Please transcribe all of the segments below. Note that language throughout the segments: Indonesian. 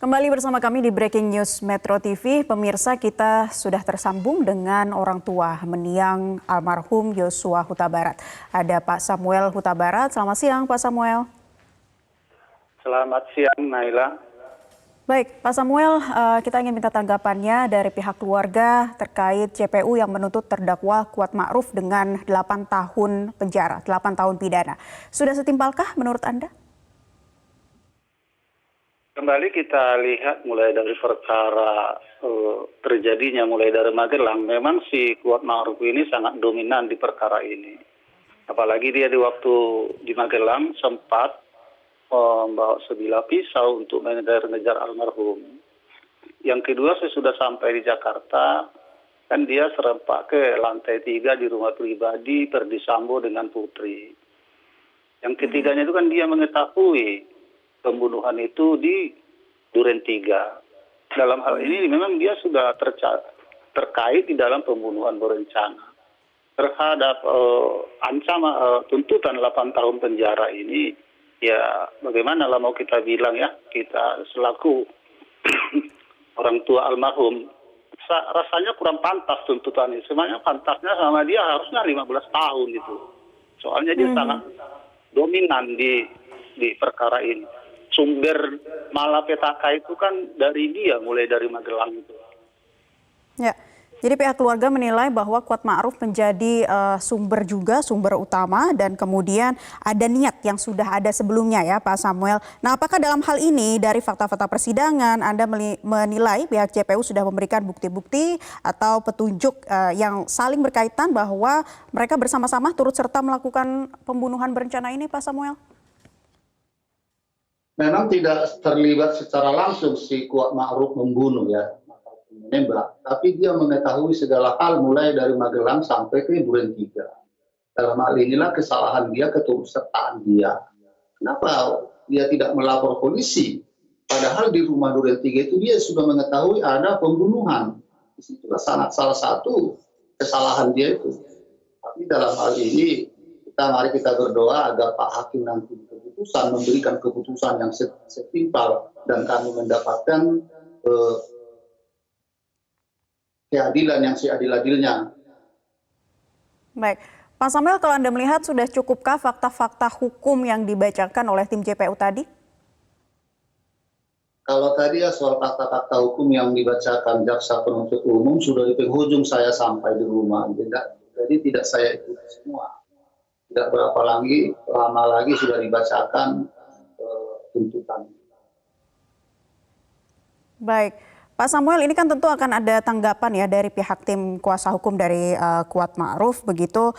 Kembali bersama kami di Breaking News Metro TV. Pemirsa, kita sudah tersambung dengan orang tua mendiang almarhum Yosua Huta Barat. Ada Pak Samuel Huta Barat. Selamat siang, Pak Samuel. Selamat siang, Naila. Baik, Pak Samuel, kita ingin minta tanggapannya dari pihak keluarga terkait JPU yang menuntut terdakwa Kuat Ma'ruf dengan 8 tahun penjara, 8 tahun pidana. Sudah setimpalkah menurut Anda? Kembali kita lihat mulai dari perkara terjadinya mulai dari Magelang, memang si Kuat Ma'ruf ini sangat dominan di perkara ini. Apalagi dia di waktu di Magelang sempat membawa sebilah pisau untuk mengejar-ngejar almarhum. Yang kedua, sesudah sampai di Jakarta, kan dia serempak ke lantai 3 di rumah pribadi Ferdy Sambo dengan Putri. Yang ketiganya itu kan dia mengetahui pembunuhan itu di Duren 3. Dalam hal ini memang dia sudah terkait di dalam pembunuhan berencana. Terhadap ancaman tuntutan 8 tahun penjara ini, ya bagaimana lah mau kita bilang ya, kita selaku orang tua almarhum, rasanya kurang pantas tuntutan ini. Sebenarnya pantasnya sama dia harusnya 15 tahun itu. Soalnya dia sangat dominan di perkara ini. Sumber malapetaka itu kan dari dia, mulai dari Magelang itu. Ya, jadi pihak keluarga menilai bahwa Kuat Ma'ruf menjadi sumber utama dan kemudian ada niat yang sudah ada sebelumnya ya Pak Samuel. Nah, apakah dalam hal ini dari fakta-fakta persidangan Anda menilai pihak JPU sudah memberikan bukti-bukti atau petunjuk yang saling berkaitan bahwa mereka bersama-sama turut serta melakukan pembunuhan berencana ini, Pak Samuel? Memang tidak terlibat secara langsung si Kuat Ma'ruf membunuh ya, menembak, tapi dia mengetahui segala hal mulai dari Magelang sampai ke Duren 3. Dalam hal inilah kesalahan dia, keturutsertaan dia. Kenapa dia tidak melapor polisi? Padahal di rumah Duren 3 itu dia sudah mengetahui ada pembunuhan. Disitulah sangat salah satu kesalahan dia itu. Tapi dalam hal ini mari kita berdoa agar Pak Hakim nanti memberikan keputusan yang setimpal dan kami mendapatkan keadilan yang seadil-adilnya. Baik, Pak Samuel, kalau Anda melihat sudah cukupkah fakta-fakta hukum yang dibacakan oleh tim JPU tadi? Kalau tadi ya soal fakta-fakta hukum yang dibacakan jaksa penuntut umum sudah di penghujung saya sampai di rumah, jadi tidak saya ikuti semua. Tidak berapa lama lagi sudah dibacakan tuntutan. Baik, Pak Samuel, ini kan tentu akan ada tanggapan ya dari pihak tim kuasa hukum dari Kuat Ma'ruf begitu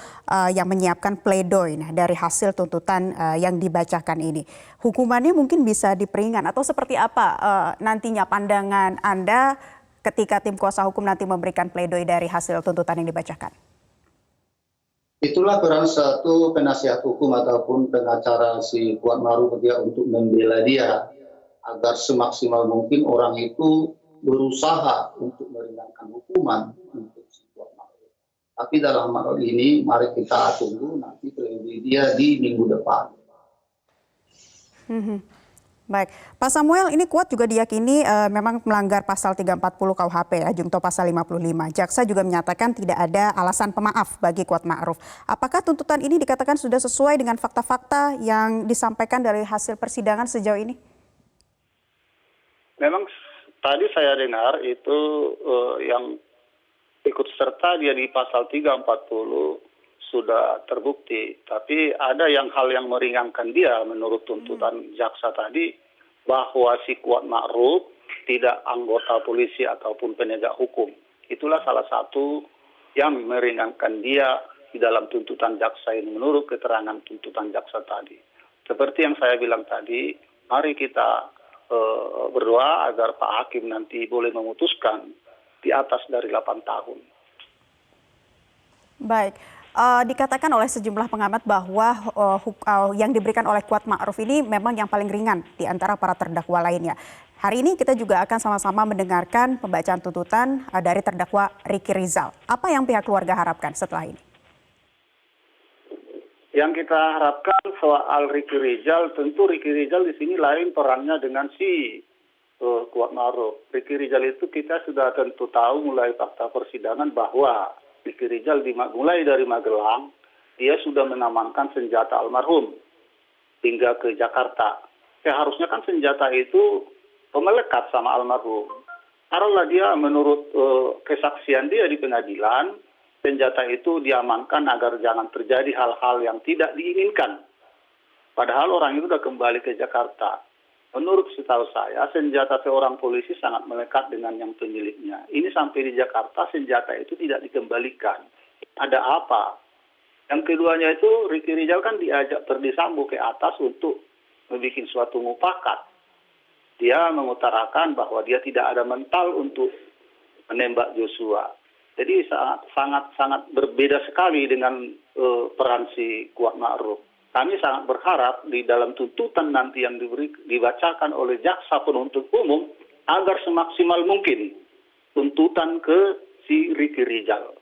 yang menyiapkan pledoi dari hasil tuntutan yang dibacakan ini. Hukumannya mungkin bisa diperingan atau seperti apa nantinya pandangan Anda ketika tim kuasa hukum nanti memberikan pledoi dari hasil tuntutan yang dibacakan? Itulah peran satu penasihat hukum ataupun pengacara si Kuat Ma'ruf dia untuk membela dia agar semaksimal mungkin orang itu berusaha untuk meringankan hukuman untuk si Kuat Ma'ruf. Tapi dalam hal ini mari kita tunggu nanti pledoi dia di minggu depan. Baik, Pak Samuel, ini Kuat juga diyakini memang melanggar pasal 340 KUHP ya, jungto pasal 55. Jaksa juga menyatakan tidak ada alasan pemaaf bagi Kuat Ma'ruf. Apakah tuntutan ini dikatakan sudah sesuai dengan fakta-fakta yang disampaikan dari hasil persidangan sejauh ini? Memang tadi saya dengar itu yang ikut serta dia di pasal 340 sudah terbukti, tapi ada hal yang meringankan dia menurut tuntutan jaksa tadi, bahwa si Kuat Ma'ruf tidak anggota polisi ataupun penegak hukum. Itulah salah satu yang meringankan dia di dalam tuntutan jaksa ini menurut keterangan tuntutan jaksa tadi. Seperti yang saya bilang tadi, mari kita berdoa agar Pak Hakim nanti boleh memutuskan di atas dari 8 tahun. Baik. Dikatakan oleh sejumlah pengamat bahwa yang diberikan oleh Kuat Ma'ruf ini memang yang paling ringan di antara para terdakwa lainnya. Hari ini kita juga akan sama-sama mendengarkan pembacaan tuntutan dari terdakwa Ricky Rizal. Apa yang pihak keluarga harapkan setelah ini? Yang kita harapkan soal Ricky Rizal, tentu Ricky Rizal di sini lain perannya dengan si Kuat Ma'ruf. Ricky Rizal itu kita sudah tentu tahu mulai fakta persidangan bahwa Ricky Rizal mulai dari Magelang, dia sudah mengamankan senjata almarhum hingga ke Jakarta. Seharusnya kan senjata itu melekat sama almarhum. Taruhlah dia menurut kesaksian dia di pengadilan, senjata itu diamankan agar jangan terjadi hal-hal yang tidak diinginkan. Padahal orang itu sudah kembali ke Jakarta. Menurut setahu saya, senjata seorang polisi sangat melekat dengan yang pemiliknya. Ini sampai di Jakarta, senjata itu tidak dikembalikan. Ada apa? Yang keduanya itu, Ricky Rizal kan diajak Verdi Sambo ke atas untuk membuat suatu mufakat. Dia mengutarakan bahwa dia tidak ada mental untuk menembak Joshua. Jadi sangat berbeda sekali dengan peran si Kuat Ma'ruf. Kami sangat berharap di dalam tuntutan nanti yang dibacakan oleh jaksa penuntut umum agar semaksimal mungkin tuntutan ke si Ricky Rizal.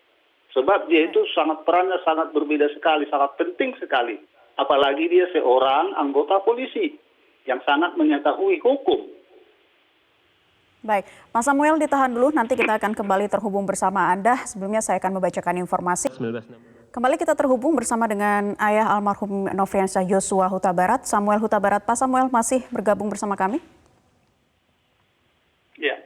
Sebab dia itu perannya sangat berbeda sekali, sangat penting sekali. Apalagi dia seorang anggota polisi yang sangat mengetahui hukum. Baik, Mas Samuel ditahan dulu, nanti kita akan kembali terhubung bersama Anda. Sebelumnya saya akan membacakan informasi. Kembali kita terhubung bersama dengan ayah almarhum Nofriansyah Yosua Huta Barat, Samuel Huta Barat. Pak Samuel masih bergabung bersama kami? Ya.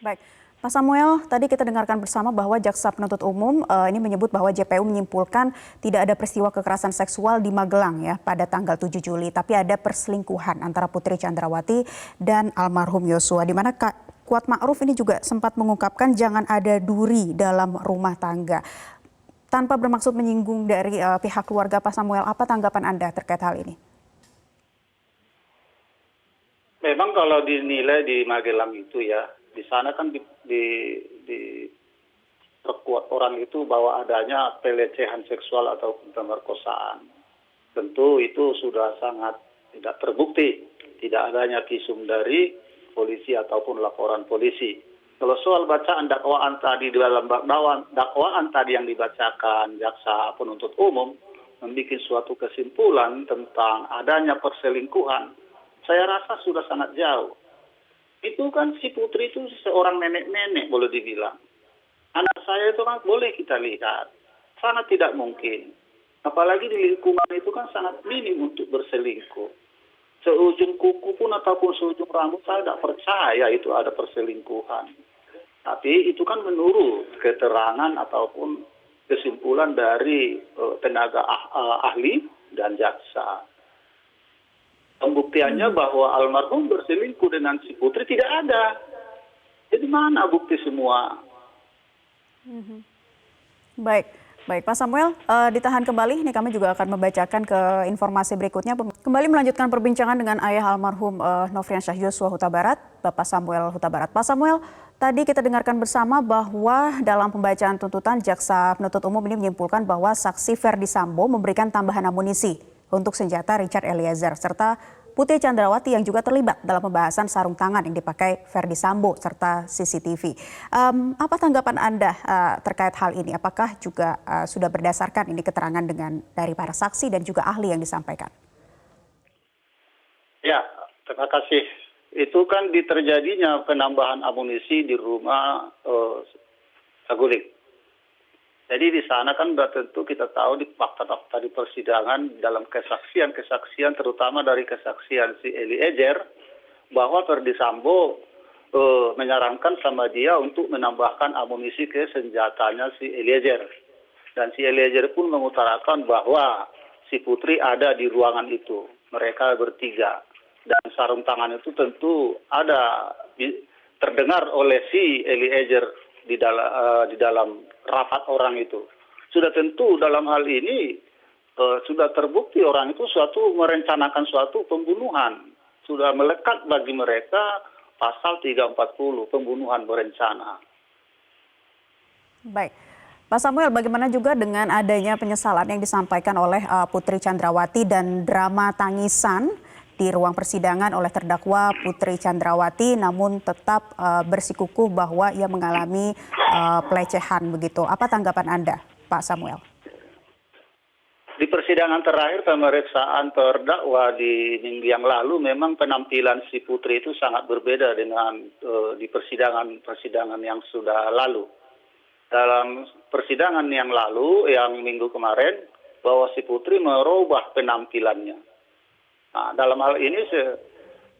Baik, Pak Samuel, tadi kita dengarkan bersama bahwa jaksa penuntut umum ini menyebut bahwa JPU menyimpulkan tidak ada peristiwa kekerasan seksual di Magelang ya pada tanggal 7 Juli, tapi ada perselingkuhan antara Putri Chandrawati dan almarhum Yosua, di mana Kuat Ma'ruf ini juga sempat mengungkapkan jangan ada duri dalam rumah tangga. Tanpa bermaksud menyinggung dari pihak keluarga, Pak Samuel, apa tanggapan Anda terkait hal ini? Memang kalau dinilai di Magelang itu ya, di sana kan diperkuat orang itu bahwa adanya pelecehan seksual atau pemerkosaan. Tentu itu sudah sangat tidak terbukti, tidak adanya visum dari polisi ataupun laporan polisi. Kalau soal bacaan dakwaan tadi di dalam dakwaan tadi yang dibacakan jaksa penuntut umum membuat suatu kesimpulan tentang adanya perselingkuhan, saya rasa sudah sangat jauh. Itu kan si Putri itu seorang nenek-nenek boleh dibilang. Anak saya itu kan boleh kita lihat. Sangat tidak mungkin. Apalagi di lingkungan itu kan sangat minim untuk berselingkuh. Seujung kuku pun ataupun seujung rambut saya tidak percaya itu ada perselingkuhan. Tapi itu kan menurut keterangan ataupun kesimpulan dari tenaga ahli dan jaksa. Pembuktiannya bahwa almarhum berselingkuh dengan si Putri tidak ada. Jadi mana bukti semua? Baik, Pak Samuel, ditahan kembali. Ini kami juga akan membacakan ke informasi berikutnya. Kembali melanjutkan perbincangan dengan ayah almarhum Nofriansyah Yosua Huta Barat, Bapak Samuel Huta Barat. Pak Samuel, tadi kita dengarkan bersama bahwa dalam pembacaan tuntutan jaksa penuntut umum ini menyimpulkan bahwa saksi Verdi Sambo memberikan tambahan amunisi untuk senjata Richard Eliezer, serta Putri Chandrawati yang juga terlibat dalam pembahasan sarung tangan yang dipakai Verdi Sambo serta CCTV. Apa tanggapan Anda terkait hal ini? Apakah juga sudah berdasarkan ini keterangan dari para saksi dan juga ahli yang disampaikan? Ya, terima kasih. Itu kan terjadinya penambahan amunisi di rumah Saguling. Jadi di sana kan sudah tentu kita tahu di fakta-fakta di persidangan dalam kesaksian terutama dari kesaksian si Eliezer bahwa Verdi Sambo menyarankan sama dia untuk menambahkan amunisi ke senjatanya si Eliezer. Dan si Eliezer pun mengutarakan bahwa si Putri ada di ruangan itu. Mereka bertiga. Dan sarung tangan itu tentu terdengar oleh si Eliezer di dalam rapat orang itu. Sudah tentu dalam hal ini sudah terbukti orang itu merencanakan suatu pembunuhan. Sudah melekat bagi mereka pasal 340 pembunuhan berencana. Baik. Pak Samuel, bagaimana juga dengan adanya penyesalan yang disampaikan oleh Putri Chandrawati dan drama tangisan di ruang persidangan oleh terdakwa Putri Chandrawati, namun tetap bersikukuh bahwa ia mengalami pelecehan begitu. Apa tanggapan Anda, Pak Samuel? Di persidangan terakhir pemeriksaan terdakwa di minggu yang lalu memang penampilan si Putri itu sangat berbeda dengan di persidangan yang sudah lalu. Dalam persidangan yang lalu, yang minggu kemarin, bahwa si Putri merubah penampilannya. Nah, dalam hal ini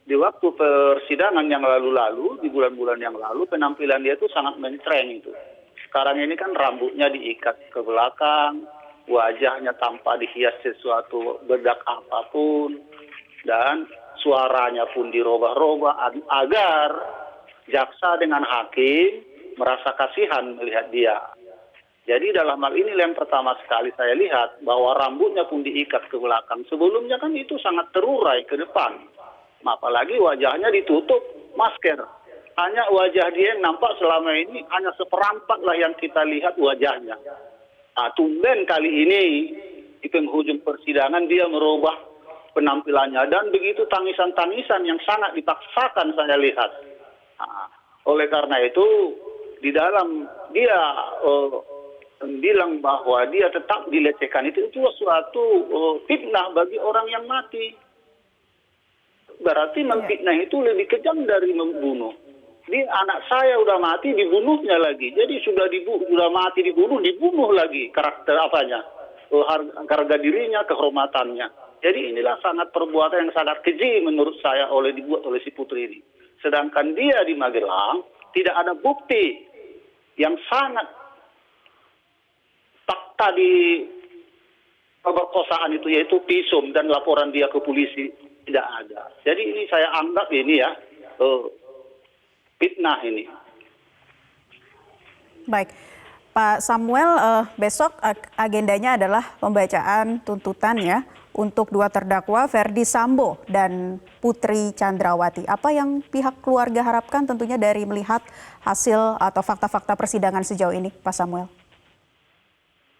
di waktu persidangan yang lalu-lalu, di bulan-bulan yang lalu, penampilan dia itu sangat mentereng itu. Sekarang ini kan rambutnya diikat ke belakang, wajahnya tanpa dihias sesuatu bedak apapun, dan suaranya pun dirubah-rubah agar jaksa dengan hakim merasa kasihan melihat dia. Jadi dalam hal ini yang pertama sekali saya lihat bahwa rambutnya pun diikat ke belakang. Sebelumnya kan itu sangat terurai ke depan. Apalagi wajahnya ditutup masker. Hanya wajah dia yang nampak selama ini hanya seperempat lah yang kita lihat wajahnya. Nah, tumben kali ini di penghujung persidangan dia merubah penampilannya dan begitu tangisan-tangisan yang sangat dipaksakan saya lihat. Nah, oleh karena itu di dalam dia bilang bahwa dia tetap dilecehkan itu suatu fitnah bagi orang yang mati. Berarti memfitnah itu lebih kejam dari membunuh. Ini anak saya udah mati dibunuhnya lagi. Jadi sudah mati dibunuh lagi karakter apanya, harga dirinya, kehormatannya. Jadi inilah sangat perbuatan yang sangat keji menurut saya dibuat oleh si Putri ini. Sedangkan dia di Magelang tidak ada bukti yang sangat fakta di pemerkosaan itu, yaitu visum dan laporan dia ke polisi tidak ada. Jadi ini saya anggap ini ya fitnah ini. Baik, Pak Samuel, besok agendanya adalah pembacaan tuntutan ya untuk dua terdakwa Ferdi Sambo dan Putri Chandrawati. Apa yang pihak keluarga harapkan tentunya dari melihat hasil atau fakta-fakta persidangan sejauh ini, Pak Samuel?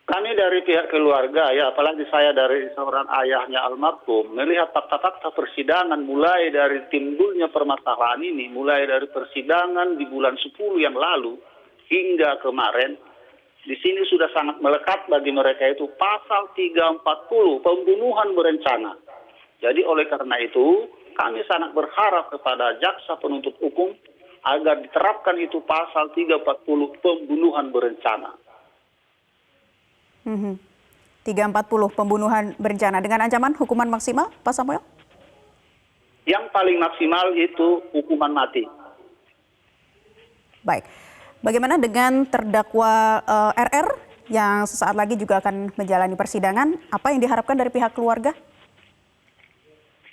Kami dari pihak keluarga ya, apalagi saya dari seorang ayahnya almarhum, melihat fakta-fakta persidangan mulai dari timbulnya permasalahan ini, mulai dari persidangan di bulan 10 yang lalu hingga kemarin, di sini sudah sangat melekat bagi mereka itu pasal 340 pembunuhan berencana. Jadi oleh karena itu kami sangat berharap kepada jaksa penuntut umum agar diterapkan itu pasal 340 pembunuhan berencana. 340 pembunuhan berencana dengan ancaman hukuman maksimal, Pak Samuel? Yang paling maksimal itu hukuman mati. Baik, bagaimana dengan terdakwa RR yang sesaat lagi juga akan menjalani persidangan? Apa yang diharapkan dari pihak keluarga?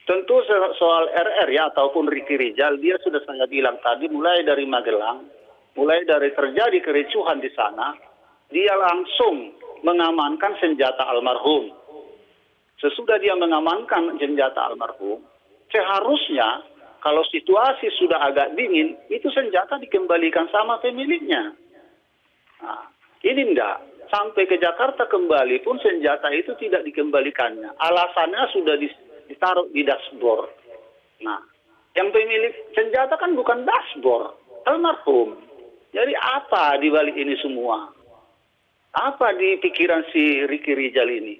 Tentu soal RR ya ataupun Ricky Rizal, dia sudah saya bilang tadi mulai dari Magelang, mulai dari terjadi kericuhan di sana, dia langsung mengamankan senjata almarhum. Sesudah dia mengamankan senjata almarhum, seharusnya kalau situasi sudah agak dingin, itu senjata dikembalikan sama pemiliknya. Nah, ini enggak. Sampai ke Jakarta kembali pun senjata itu tidak dikembalikannya. Alasannya sudah ditaruh di dashboard. Nah, yang pemilik senjata kan bukan dashboard, almarhum. Jadi apa di balik ini semua? Apa di pikiran si Ricky Rizal ini?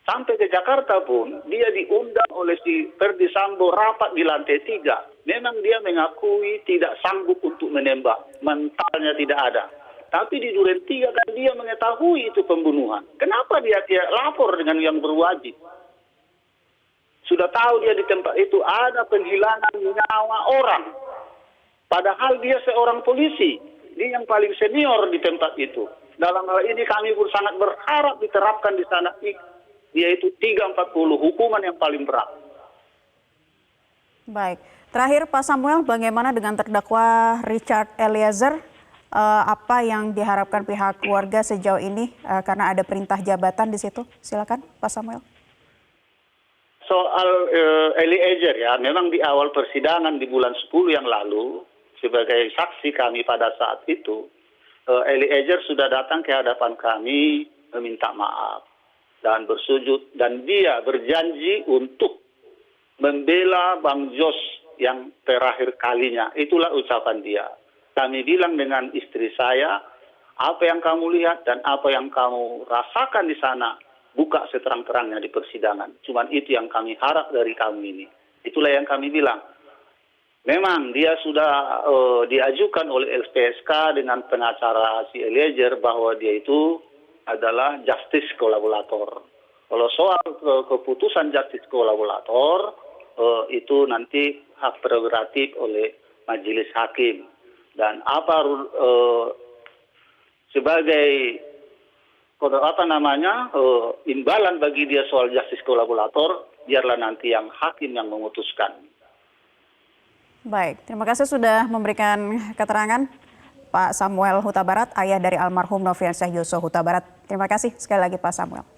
Sampai ke Jakarta pun, dia diundang oleh si Ferdi Sambo rapat di lantai 3. Memang dia mengakui tidak sanggup untuk menembak. Mentalnya tidak ada. Tapi di Duren 3 kan dia mengetahui itu pembunuhan. Kenapa dia tidak lapor dengan yang berwajib? Sudah tahu dia di tempat itu ada penghilangan nyawa orang. Padahal dia seorang polisi. Dia yang paling senior di tempat itu. Dalam hal ini kami pun sangat berharap diterapkan di sana, yaitu 340 hukuman yang paling berat. Baik, terakhir Pak Samuel, bagaimana dengan terdakwa Richard Eliezer? Apa yang diharapkan pihak keluarga sejauh ini karena ada perintah jabatan di situ? Silakan Pak Samuel. Soal Eliezer ya, memang di awal persidangan di bulan 10 yang lalu, sebagai saksi kami pada saat itu, Eliezer sudah datang ke hadapan kami meminta maaf dan bersujud, dan dia berjanji untuk membela Bang Jos yang terakhir kalinya. Itulah ucapan dia. Kami bilang dengan istri saya, apa yang kamu lihat dan apa yang kamu rasakan di sana buka seterang-terangnya di persidangan. Cuman itu yang kami harap dari kami ini. Itulah yang kami bilang. Memang dia sudah diajukan oleh LPSK dengan pengacara si Eliezer bahwa dia itu adalah justice kolaborator. Kalau soal keputusan justice kolaborator itu nanti hak prerogatif oleh majelis hakim. Dan sebagai imbalan bagi dia soal justice kolaborator, biarlah nanti yang hakim yang memutuskan. Baik, terima kasih sudah memberikan keterangan Pak Samuel Huta Barat, ayah dari almarhum Nofriansyah Yosua Huta Barat. Terima kasih sekali lagi Pak Samuel.